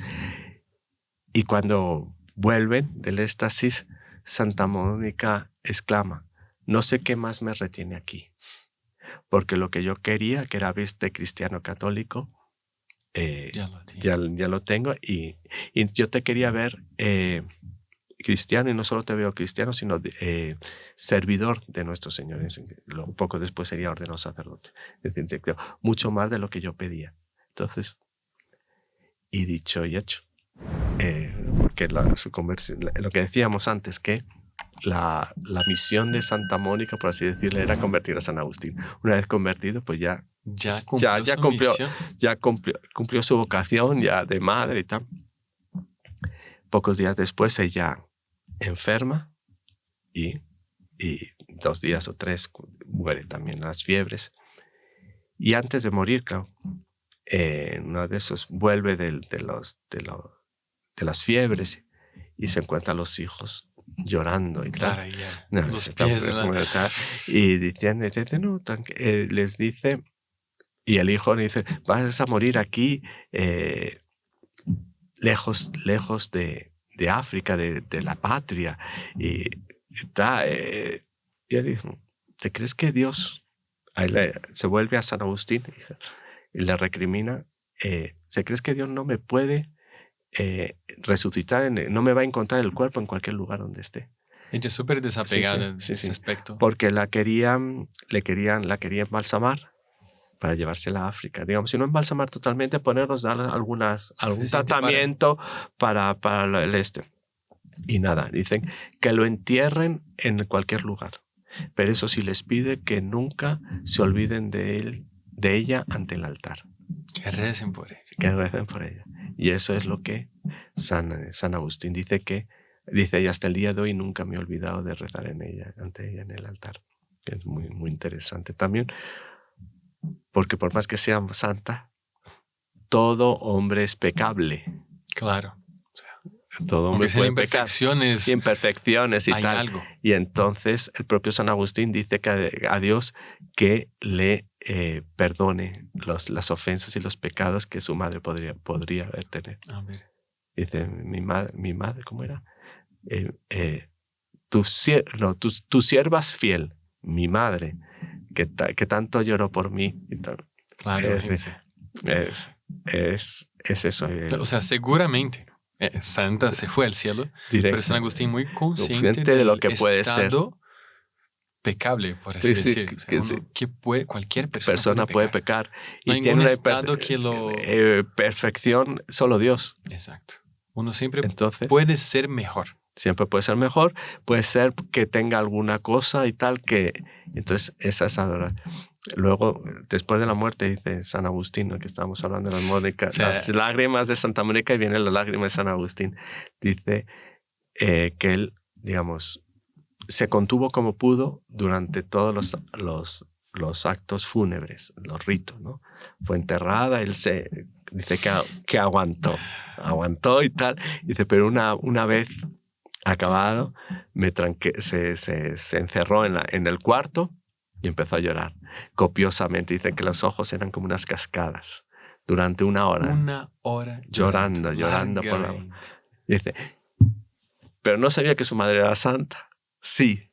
Y cuando vuelven del éxtasis, Santa Mónica exclama, no sé qué más me retiene aquí, porque lo que yo quería, que era verte cristiano católico, ya lo tengo, y yo te quería ver cristiano, y no solo te veo cristiano, sino servidor de nuestro Señor. Poco después sería ordenado sacerdote. Es decir, mucho más de lo que yo pedía. Entonces, y dicho y hecho, porque lo que decíamos antes, que la misión de Santa Mónica, por así decirlo, era convertir a San Agustín. Una vez convertido, pues ya cumplió su vocación ya de madre y tal. Pocos días después ella enferma y 2 días o 3 muere también las fiebres. Y antes de morir, claro, uno de esos vuelve de las fiebres y se encuentran los hijos llorando y tal. Y diciendo, no, les dice, y el hijo le dice, vas a morir aquí, lejos de África, de la patria. Y él dijo, ¿te crees que Dios? Ahí se vuelve a San Agustín y le recrimina, ¿se crees que Dios no me puede resucitar, no me va a encontrar el cuerpo en cualquier lugar donde esté? Ella es súper desapegada de ese aspecto. Porque la quería embalsamar para llevársela a África. Digamos, si no embalsamar totalmente, ponernos, dar algún tratamiento para el este. Y nada, dicen que lo entierren en cualquier lugar. Pero eso sí les pide que nunca se olviden de ella ante el altar. Que recen por ella. Y eso es lo que San Agustín dice, y hasta el día de hoy nunca me he olvidado de rezar ante ella en el altar. Es muy, muy interesante también, porque por más que sea santa, todo hombre es pecable. Claro. Todo hombre puede pecar. Imperfecciones y hay tal. Algo. Y entonces el propio San Agustín dice a Dios que le perdone las ofensas y los pecados que su madre podría tener. A ver. Dice, mi madre, ¿cómo era? Tu sierva es fiel, mi madre, que tanto lloró por mí. Y tal. Claro. Es eso. O sea, seguramente Santa se fue al cielo, pero San Agustín muy consciente de lo que puede estado ser pecable, por así decir. O sea, cualquier persona puede pecar. No y tiene un estado que perfección, solo Dios. Exacto. Uno siempre puede ser mejor. Siempre puede ser mejor. Puede ser que tenga alguna cosa y tal que... Entonces, esa es adorar. Luego, después de la muerte, dice San Agustín, ¿no? Que estábamos hablando de las Mónicas, las lágrimas de Santa Mónica, y vienen las lágrimas de San Agustín. Dice que él, digamos, se contuvo como pudo durante todos los actos fúnebres, los ritos, ¿no? Fue enterrada, él dice que aguantó y tal. Dice, pero una vez acabado, se encerró en el cuarto y empezó a llorar copiosamente. Dicen que los ojos eran como unas cascadas durante 1 hora. 1 hora llorando por la... Dice, pero no sabía que su madre era santa. Sí,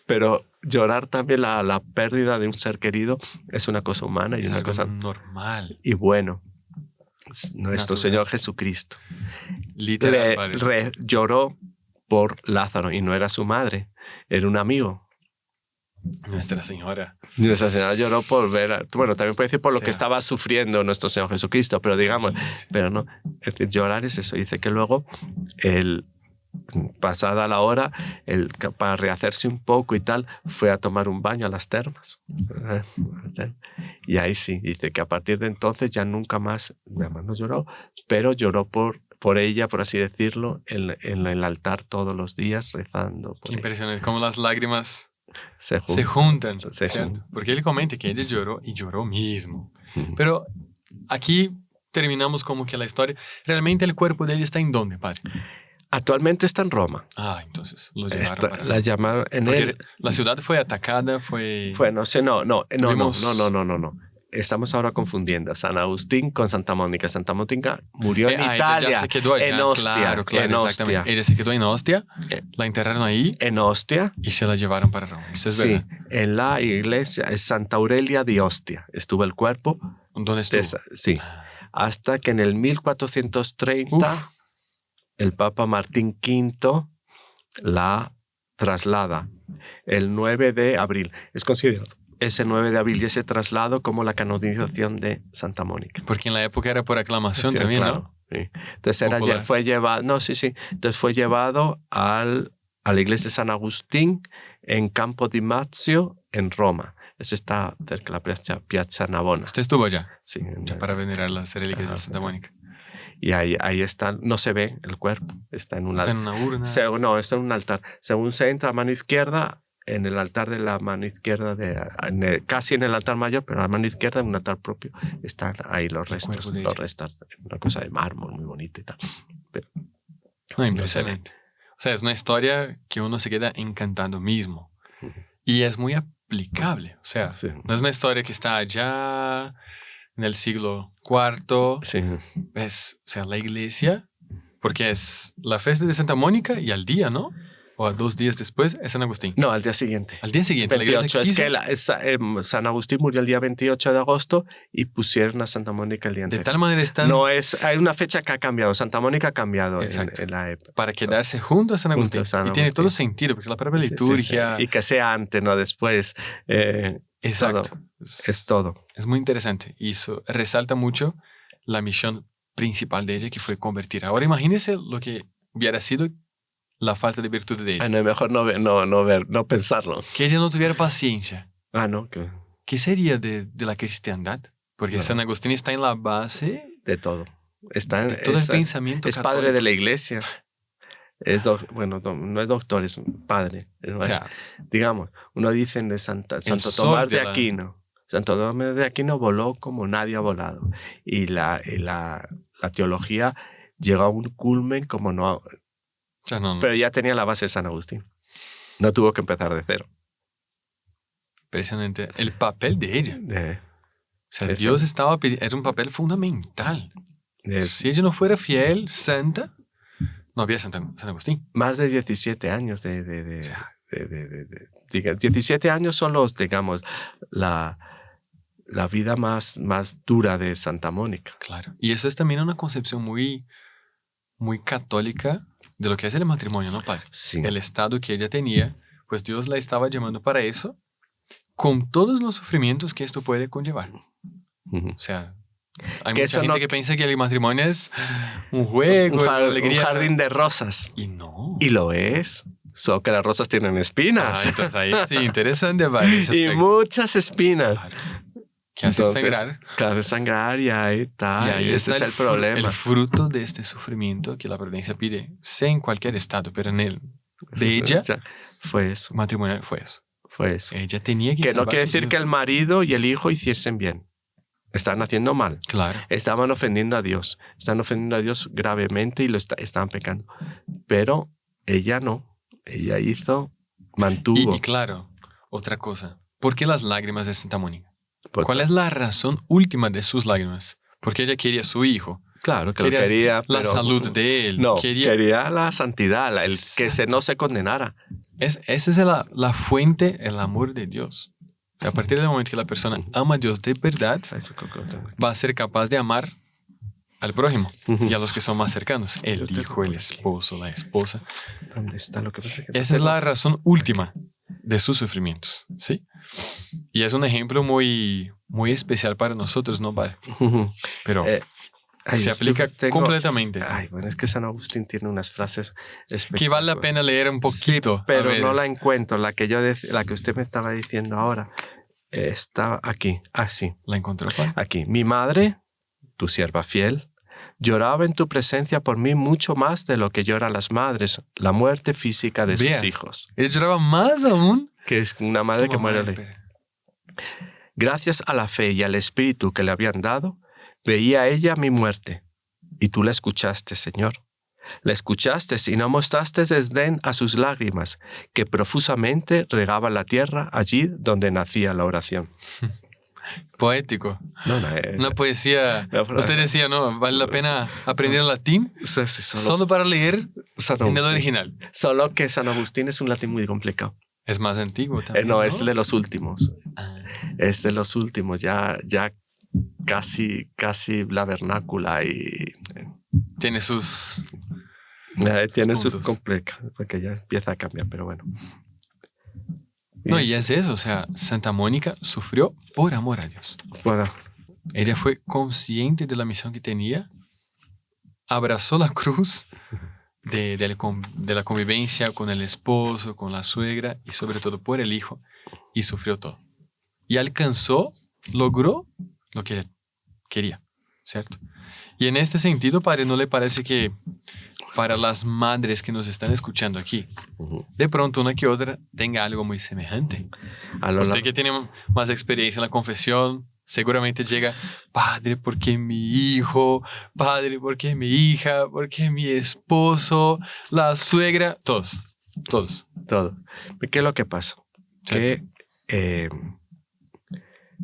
pero llorar también la pérdida de un ser querido es una cosa humana y es una algo cosa normal. Y bueno, nuestro Señor Jesucristo Literal, lloró por Lázaro y no era su madre, era un amigo. Nuestra Señora lloró por ver, bueno, también puede decir por lo que estaba sufriendo nuestro Señor Jesucristo, pero digamos, pero no, es decir, llorar es eso. Dice que luego, pasada la hora, para rehacerse un poco y tal, fue a tomar un baño a las termas. Y ahí sí, dice que a partir de entonces ya nunca más, además no lloró, pero lloró por ella, por así decirlo, en el altar todos los días rezando. Qué impresionante, cómo las lágrimas se juntan. Porque él comenta que ella lloró y lloró mismo. Pero aquí terminamos como que la historia. ¿Realmente el cuerpo de ella está en dónde, padre? Actualmente está en Roma. Entonces lo llevaron para la llamaron la ciudad fue atacada, no. Estamos ahora confundiendo San Agustín con Santa Mónica. Santa Mónica murió en Italia. Ella se quedó allá. En Ostia. Claro, exactamente. Ella se quedó en Ostia, la enterraron ahí. En Ostia. Y se la llevaron para Roma. Eso es verdad. En la iglesia es Santa Aurelia de Ostia. Estuvo el cuerpo. ¿Dónde estuvo? Sí. Hasta que en el 1430 el Papa Martín V la traslada el 9 de abril. Es considerado ese 9 de abril y ese traslado como la canonización de Santa Mónica. Porque en la época era por aclamación también, claro, ¿no? Sí. Entonces fue llevado, Entonces fue llevado a la iglesia de San Agustín en Campo di Marzio, en Roma. Ese está cerca de la Piazza Navona. ¿Usted estuvo allá? Sí. Ya para venerar las reliquias de Santa Mónica. Y ahí está, no se ve el cuerpo, está en una urna. Está en un altar. Según se entra a mano izquierda, en el altar de la mano izquierda, casi en el altar mayor, pero a la mano izquierda, en un altar propio, están ahí los restos. Una cosa de mármol muy bonita y tal. Pero, impresionante. O sea, es una historia que uno se queda encantado mismo. Y es muy aplicable. O sea, no es una historia que está allá en el siglo IV. Sí. Es, o sea, la iglesia, porque es la fiesta de Santa Mónica y al día, ¿no? O a 2 días después es San Agustín. No, al día siguiente. Al día siguiente. 28. Es que San Agustín murió el día 28 de agosto y pusieron a Santa Mónica el día anterior. De tal manera están... Hay una fecha que ha cambiado. Santa Mónica ha cambiado en la época. Para quedarse junto a San Agustín. Y tiene todo sentido, porque la propia liturgia... Sí. Y que sea antes, no después. Exacto. Es todo. Es muy interesante. Y eso resalta mucho la misión principal de ella, que fue convertir. Ahora imagínese lo que hubiera sido la falta de virtud de ella. No, es mejor no pensarlo. Que ella no tuviera paciencia. No. ¿Qué sería de la cristiandad? Porque San Agustín está en la base... De todo. De todo el pensamiento es católico. Padre de la iglesia. No es doctor, es padre. Digamos, uno dice de Santo Tomás de Aquino. Santo Tomás de Aquino voló como nadie ha volado. Y la teología llegó a un culmen como no... Pero ya tenía la base de San Agustín. No tuvo que empezar de cero. Impresionante. El papel de ella. Dios estaba pidiendo... Era un papel fundamental. Si ella no fuera fiel, santa, no había San Agustín. Más de 17 años 17 años son los, digamos, la vida más dura de Santa Mónica. Claro. Y eso es también una concepción muy, muy católica de lo que es el matrimonio, ¿no, padre? Sí. El estado que ella tenía, pues Dios la estaba llamando para eso, con todos los sufrimientos que esto puede conllevar. O sea, hay mucha gente que piensa que el matrimonio es un juego, un jardín de rosas. Y no. Y lo es. Solo que las rosas tienen espinas. Entonces ahí sí, interesante, padre. Y muchas espinas. Claro. Que hace sangrar. Que hace sangrar y ahí está. Y ahí ese es el problema. El fruto de este sufrimiento que la providencia pide, sea en cualquier estado, pero en él. De ella, fue eso. Matrimonio fue eso. Fue eso. Ella tenía que no quiere decir que el marido y el hijo hiciesen bien. Están haciendo mal. Claro. Estaban ofendiendo a Dios. Están ofendiendo a Dios gravemente y estaban pecando. Pero ella no. Ella mantuvo. Y claro, otra cosa. ¿Por qué las lágrimas de Santa Mónica? ¿Cuál es la razón última de sus lágrimas? Porque ella quería a su hijo. Claro, que quería la salud de él. No, quería la santidad, que no se condenara. Esa es la fuente, el amor de Dios. A partir del momento que la persona ama a Dios de verdad, va a ser capaz de amar al prójimo y a los que son más cercanos, el hijo, el esposo, la esposa. ¿Dónde está lo que pasa? Esa es la razón última de sus sufrimientos, ¿sí? Y es un ejemplo muy, muy especial para nosotros, ¿no, padre? Pero se aplica completamente. Ay, bueno, es que San Agustín tiene unas frases que vale la pena leer un poquito. Sí, pero no la encuentro. La que usted me estaba diciendo ahora está aquí. Ah, sí. ¿La encontró, padre? Aquí. Mi madre, tu sierva fiel, lloraba en tu presencia por mí mucho más de lo que lloran las madres, la muerte física de sus hijos. ¿Ella lloraba más aún? Que es una madre que muere. Gracias a la fe y al espíritu que le habían dado, veía ella mi muerte, y tú la escuchaste, Señor. La escuchaste y no mostraste desdén a sus lágrimas, que profusamente regaban la tierra allí donde nacía la oración. Poético. Una poesía. Usted decía, ¿no? Vale la pena aprender latín solo para leer en el original. Solo que San Agustín es un latín muy complicado. Es más antiguo también. No, es de los últimos. Es de los últimos, ya casi la vernácula y... Tiene sus... tiene sus complicados, porque ya empieza a cambiar, pero bueno. No, y es eso, o sea, Santa Mónica sufrió por amor a Dios. Bueno. Ella fue consciente de la misión que tenía, abrazó la cruz de la convivencia con el esposo, con la suegra y sobre todo por el hijo, y sufrió todo. Y logró lo que él quería, ¿cierto? Y en este sentido, padre, ¿no le parece que para las madres que nos están escuchando aquí, de pronto una que otra tenga algo muy semejante? Usted que tiene más experiencia en la confesión, seguramente llega, padre, ¿por qué mi hijo? Padre, ¿por qué mi hija? ¿Por qué mi esposo? La suegra, todos. Todo. ¿Qué es lo que pasa? ¿Cierto? Que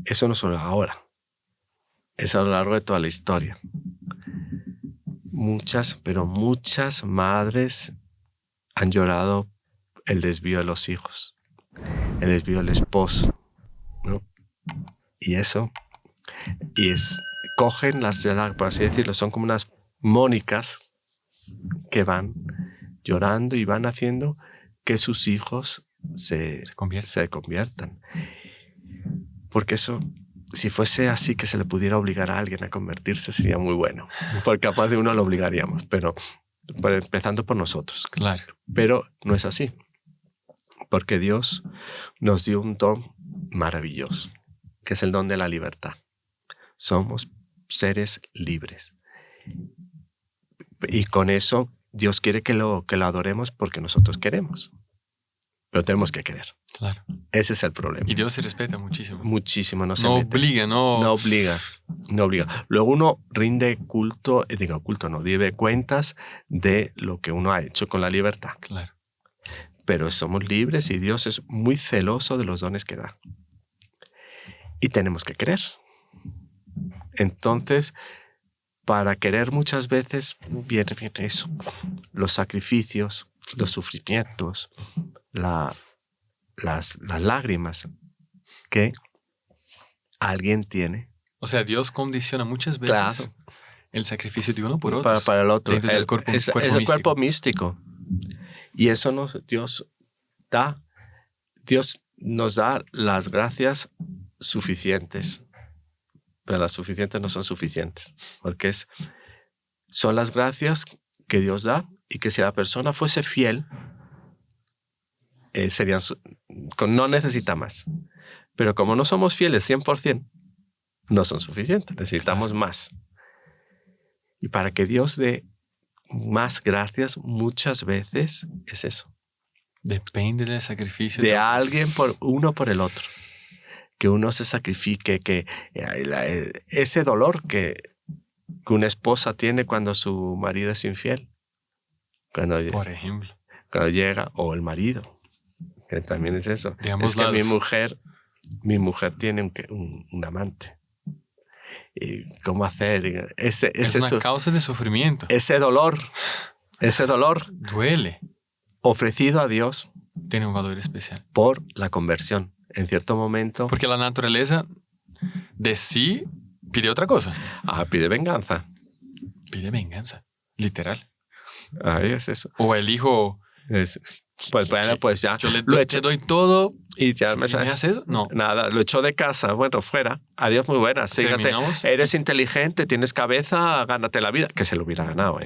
eso no solo ahora, es a lo largo de toda la historia. Muchas madres han llorado el desvío de los hijos, el desvío del esposo, ¿no? Y eso, cogen por así decirlo, son como unas Mónicas que van llorando y van haciendo que sus hijos se conviertan. Porque eso, si fuese así que se le pudiera obligar a alguien a convertirse, sería muy bueno. Porque capaz de uno lo obligaríamos, pero empezando por nosotros. Claro. Pero no es así. Porque Dios nos dio un don maravilloso, que es el don de la libertad. Somos seres libres. Y con eso Dios quiere que lo adoremos porque nosotros queremos. Pero tenemos que querer. Claro. Ese es el problema. Y Dios se respeta muchísimo. Muchísimo. No obliga, ¿no? No obliga. Luego uno rinde debe cuentas de lo que uno ha hecho con la libertad. Claro. Pero somos libres y Dios es muy celoso de los dones que da. Y tenemos que querer. Entonces, para querer muchas veces viene eso. Los sacrificios, los sufrimientos, las lágrimas que alguien tiene. O sea, Dios condiciona muchas veces el sacrificio de uno por otro. Para el otro. Es el cuerpo místico. Y eso Dios nos da las gracias suficientes. Pero las suficientes no son suficientes. Porque son las gracias que Dios da y que si la persona fuese fiel, no necesita más. Pero como no somos fieles 100%, no son suficientes. Necesitamos más. Y para que Dios dé más gracias, muchas veces es eso. Depende del sacrificio de alguien uno por el otro. Que uno se sacrifique, que ese dolor que una esposa tiene cuando su marido es infiel. Por ejemplo. Cuando llega, o el marido. Que también es eso. Digamos es que mi mujer tiene un amante. ¿Y cómo hacer? Es una causa de sufrimiento. Ese dolor duele. Ofrecido a Dios, tiene un valor especial. Por la conversión. En cierto momento... Porque la naturaleza de sí pide otra cosa. Pide venganza. Pide venganza, literal. Ahí es eso. O el hijo... Pues bueno, pues ya. Yo te doy todo y ya me haces eso. No. Nada, lo echó de casa. Bueno, fuera. Adiós, muy buenas. Sígate. Eres inteligente, tienes cabeza, gánate la vida. Que se lo hubiera ganado,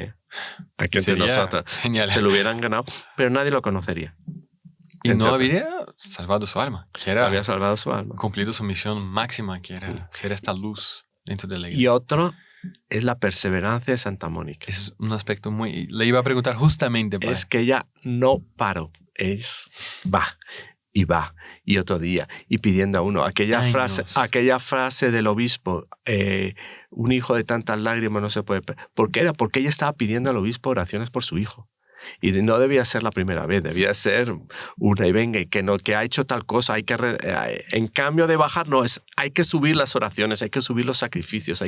Aquí entre nosotros. Genial. Se lo hubieran ganado, pero nadie lo conocería. Y no habría salvado su alma. Había salvado su alma. Cumplido su misión máxima, que era ser esta luz dentro de la iglesia. Y otro es la perseverancia de Santa Mónica. Es un aspecto muy... Le iba a preguntar justamente. Es que ella no paró. Va y otro día y pidiendo a uno. Aquella frase del obispo, un hijo de tantas lágrimas no se puede... ¿Por qué era? Porque ella estaba pidiendo al obispo oraciones por su hijo. Y no debía ser la primera vez, debía ser una y venga, y que ha hecho tal cosa, en cambio de bajar, hay que subir las oraciones, hay que subir los sacrificios,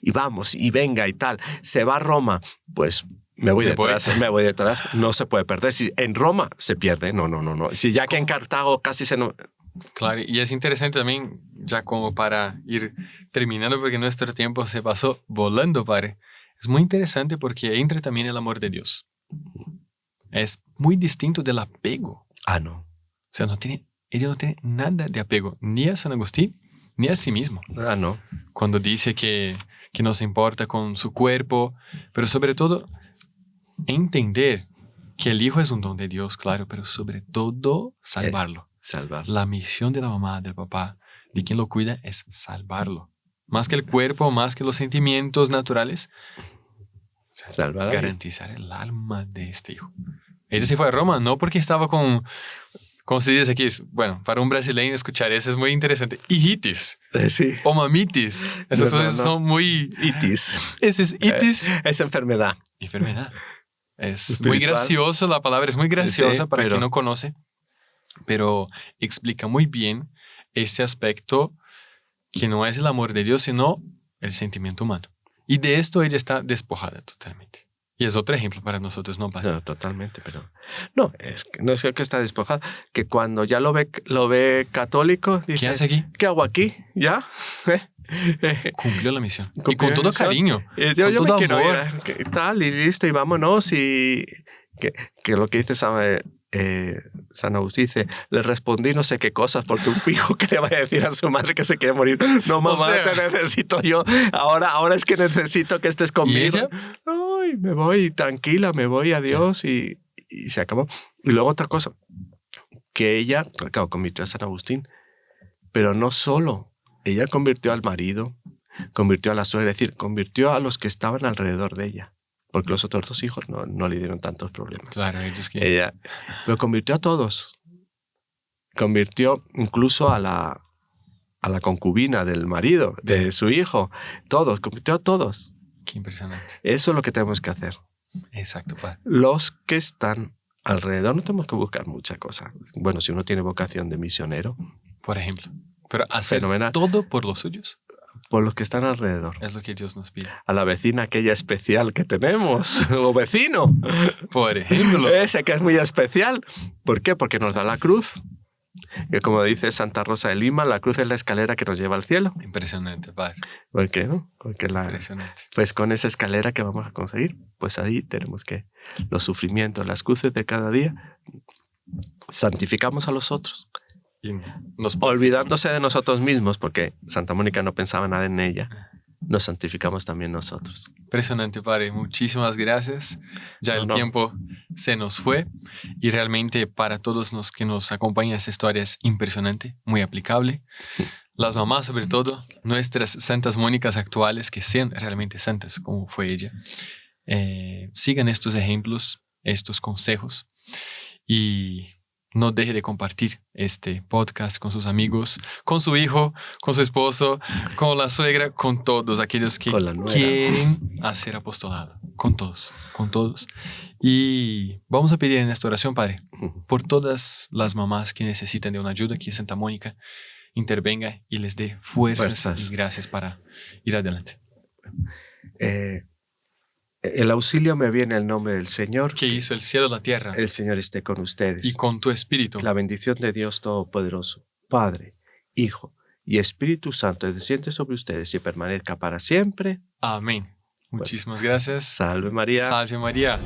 y vamos, y venga y tal. Se va a Roma, pues me voy detrás, no se puede perder. Si en Roma se pierde, no. Si ya que en Cartago casi se no... Claro, y es interesante también, ya como para ir terminando, porque nuestro tiempo se pasó volando, padre. Es muy interesante porque entra también el amor de Dios. Es muy distinto del apego. No. O sea, ella no tiene nada de apego, ni a San Agustín, ni a sí mismo. No. Cuando dice que no se importa con su cuerpo, pero sobre todo entender que el hijo es un don de Dios, claro, pero sobre todo salvarlo. La misión de la mamá, del papá, de quien lo cuida, es salvarlo. Más que el cuerpo, más que los sentimientos naturales, garantizar el alma de este hijo. Ella se fue a Roma, no porque estaba con, como se dice aquí, bueno, para un brasileño escuchar eso es muy interesante, hijitis, sí. O mamitis, esas son muy... Itis. Ese es itis. Es enfermedad. Es espiritual. Muy gracioso, la palabra es muy graciosa para pero... quien no conoce, pero explica muy bien ese aspecto que no es el amor de Dios, sino el sentimiento humano. Y de esto ella está despojada totalmente. Y es otro ejemplo para nosotros, ¿no, padre? No, totalmente, pero... No es que está despojada. Que cuando ya lo ve católico, dice... ¿Qué hace aquí? ¿Qué hago aquí? ¿Ya? Cumplió la misión. Y con todo cariño. Yo me quiero ir. ¿Qué tal? Y listo, y vámonos. Y que lo que dice San Agustín, dice, le respondí no sé qué cosas porque un pijo que le va a decir a su madre que se quiere morir. No, mamá, te necesito yo. Ahora es que necesito que estés conmigo. ¿Y ella? Ay, me voy tranquila, me voy, adiós. Y se acabó. Y luego otra cosa, que ella, claro, convirtió a San Agustín, pero no solo. Ella convirtió al marido, convirtió a la suegra, es decir, convirtió a los que estaban alrededor de ella. Porque los otros dos hijos no le dieron tantos problemas. Claro, ellos pero convirtió a todos. Convirtió incluso a la concubina del marido, de su hijo. Todos, convirtió a todos. Qué impresionante. Eso es lo que tenemos que hacer. Exacto, padre. Los que están alrededor no tenemos que buscar mucha cosa. Bueno, si uno tiene vocación de misionero. Por ejemplo. Pero hacer todo por los suyos. Por los que están alrededor. Es lo que Dios nos pide. A la vecina aquella especial que tenemos. O vecino. Por ejemplo. Ese que es muy especial. ¿Por qué? Porque nos da la cruz. Que como dice Santa Rosa de Lima, la cruz es la escalera que nos lleva al cielo. Impresionante, padre. ¿Por qué no? Porque impresionante. Pues con esa escalera que vamos a conseguir, pues ahí tenemos que los sufrimientos, las cruces de cada día, santificamos a los otros. Olvidándose de nosotros mismos, porque Santa Mónica no pensaba nada en ella, nos santificamos también nosotros. Impresionante, padre. Muchísimas gracias. Ya el tiempo se nos fue y realmente para todos los que nos acompañan esta historia es impresionante, muy aplicable. Las mamás, sobre todo, nuestras santas Mónicas actuales, que sean realmente santas como fue ella, sigan estos ejemplos, estos consejos y no deje de compartir este podcast con sus amigos, con su hijo, con su esposo, con la suegra, con todos aquellos que quieren hacer apostolado. Con todos, con todos. Y vamos a pedir en esta oración, Padre, por todas las mamás que necesitan de una ayuda, que Santa Mónica intervenga y les dé fuerzas. Y gracias para ir adelante. Pues, Santa Mónica, no pensaba nada en ella, nos santificamos también nosotros. Impresionante, padre. Muchísimas gracias. Ya el tiempo se nos fue. Y realmente para todos los que nos acompañan esta historia es impresionante, muy aplicable. Las mamás, sobre todo, nuestras santas Mónicas actuales, que sean realmente santas como fue ella, sigan estos ejemplos, estos consejos y no deje de compartir este podcast con sus amigos, con su hijo, con su esposo, con la suegra, con todos aquellos que quieren hacer apostolado. Con todos, con todos. Y vamos a pedir en esta oración, Padre, por todas las mamás que necesitan de una ayuda, que Santa Mónica intervenga y les dé fuerzas y gracias para ir adelante. El auxilio me viene en el nombre del Señor, que hizo el cielo y la tierra. El Señor esté con ustedes. Y con tu espíritu. La bendición de Dios Todopoderoso, Padre, Hijo y Espíritu Santo, desciende sobre ustedes y permanezca para siempre. Amén. Muchísimas gracias. Salve María. Salve María.